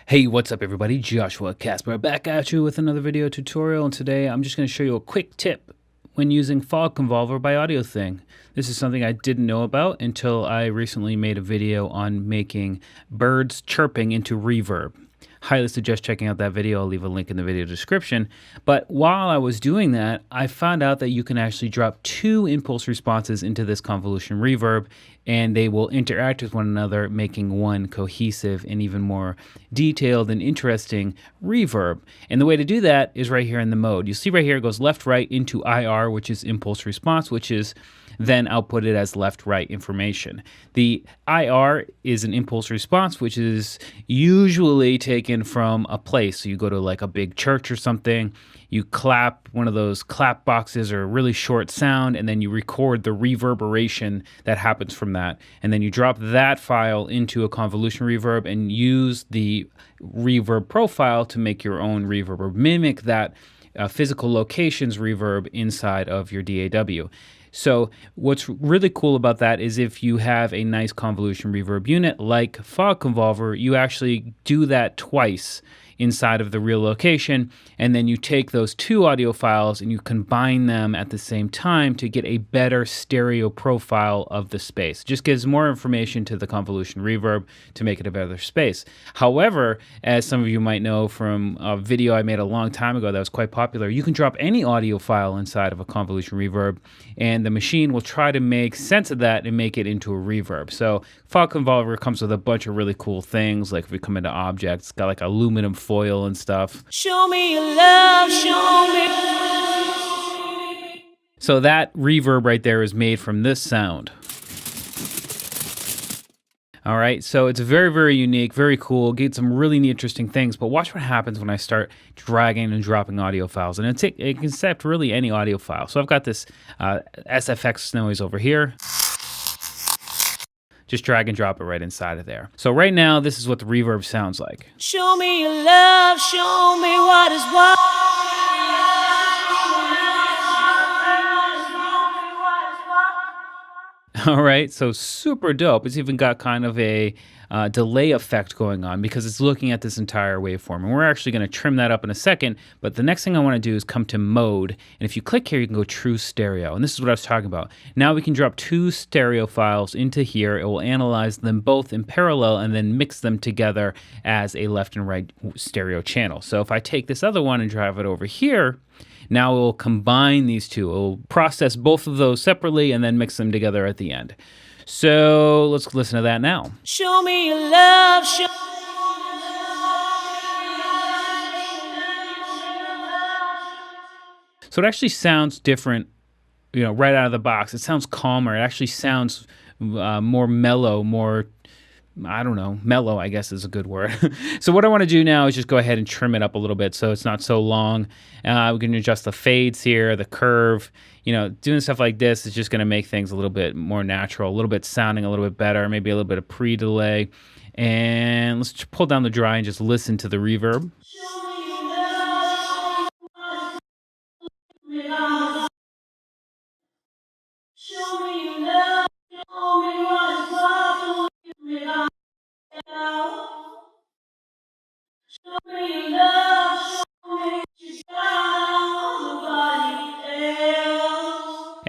Hey, what's up everybody? Joshua Casper back at you with another video tutorial, and today I'm just going to show you a quick tip when using Fog Convolver by Audiothing. This is something I didn't know about until I recently made a video on making birds chirping into reverb. Highly suggest checking out that video. I'll leave a link in the video description. But while I was doing that, I found out that you can actually drop two impulse responses into this convolution reverb, and they will interact with one another, making one cohesive and even more detailed and interesting reverb. And the way to do that is right here in the mode. You see right here it goes left, right into IR, which is impulse response, which is then outputted as left-right information. The IR is an impulse response, which is usually taken from a place. So you go to like a big church or something, you clap one of those clap boxes or a really short sound, and then you record the reverberation that happens from that. And then you drop that file into a convolution reverb and use the reverb profile to make your own reverb or mimic that physical locations reverb inside of your DAW. So what's really cool about that is if you have a nice convolution reverb unit like Fog Convolver, you actually do that twice inside of the real location, and then you take those two audio files and you combine them at the same time to get a better stereo profile of the space. It just gives more information to the convolution reverb to make it a better space. However, as some of you might know from a video I made a long time ago that was quite popular, you can drop any audio file inside of a convolution reverb and the machine will try to make sense of that and make it into a reverb. So Fog Convolver comes with a bunch of really cool things, like if we come into objects, it's got like aluminum foil and stuff. Show me your love, show me. So that reverb right there is made from this sound. All right, so it's very, very unique, very cool, get some really interesting things, but watch what happens when I start dragging and dropping audio files. And it can accept really any audio file. So I've got this SFX noise over here. Just drag and drop it right inside of there. So right now, this is what the reverb sounds like. Show me your love, show me what is what. All right, so super dope. It's even got kind of a delay effect going on because it's looking at this entire waveform. And we're actually going to trim that up in a second, but the next thing I want to do is come to mode. And if you click here, you can go true stereo. And this is what I was talking about. Now we can drop two stereo files into here. It will analyze them both in parallel and then mix them together as a left and right stereo channel. So if I take this other one and drive it over here, now it will combine these two. It will process both of those separately and then mix them together at the end. So let's listen to that now. Show me your love. So it actually sounds different, you know, right out of the box. It sounds calmer. It actually sounds more mellow, more, I don't know, mellow, I guess is a good word. So what I want to do now is just go ahead and trim it up a little bit so it's not so long. We're going to adjust the fades here, the curve. You know, doing stuff like this is just going to make things a little bit more natural, a little bit sounding a little bit better, maybe a little bit of pre-delay. And let's pull down the dry and just listen to the reverb.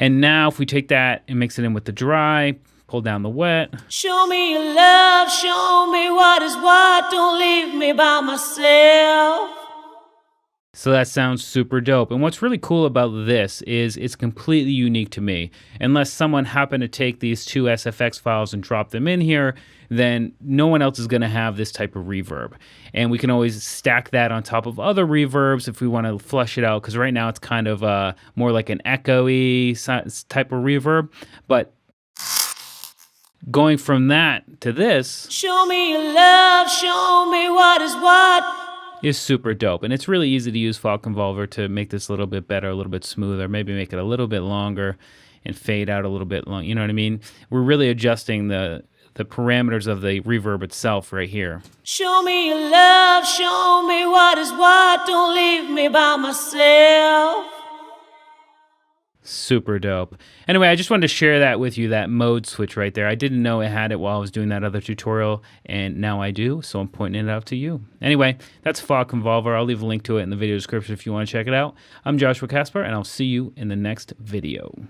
And now if we take that and mix it in with the dry, pull down the wet. Show me your love, show me what is what, don't leave me by myself. So that sounds super dope. And what's really cool about this is it's completely unique to me. Unless someone happened to take these two SFX files and drop them in here, then no one else is going to have this type of reverb. And we can always stack that on top of other reverbs if we want to flush it out, because right now it's kind of more like an echoey type of reverb. But going from that to this, show me your love, show me what is what, is super dope. And it's really easy to use Fog Convolver to make this a little bit better, a little bit smoother, maybe make it a little bit longer and fade out a little bit long. You know what I mean? We're really adjusting the parameters of the reverb itself right here. Show me your love, show me what is what, don't leave me by myself. Super dope. Anyway, I just wanted to share that with you, that mode switch right there. I didn't know it had it while I was doing that other tutorial, and now I do, so I'm pointing it out to you. Anyway, that's Fog Convolver. I'll leave a link to it in the video description if you want to check it out. I'm Joshua Casper, and I'll see you in the next video.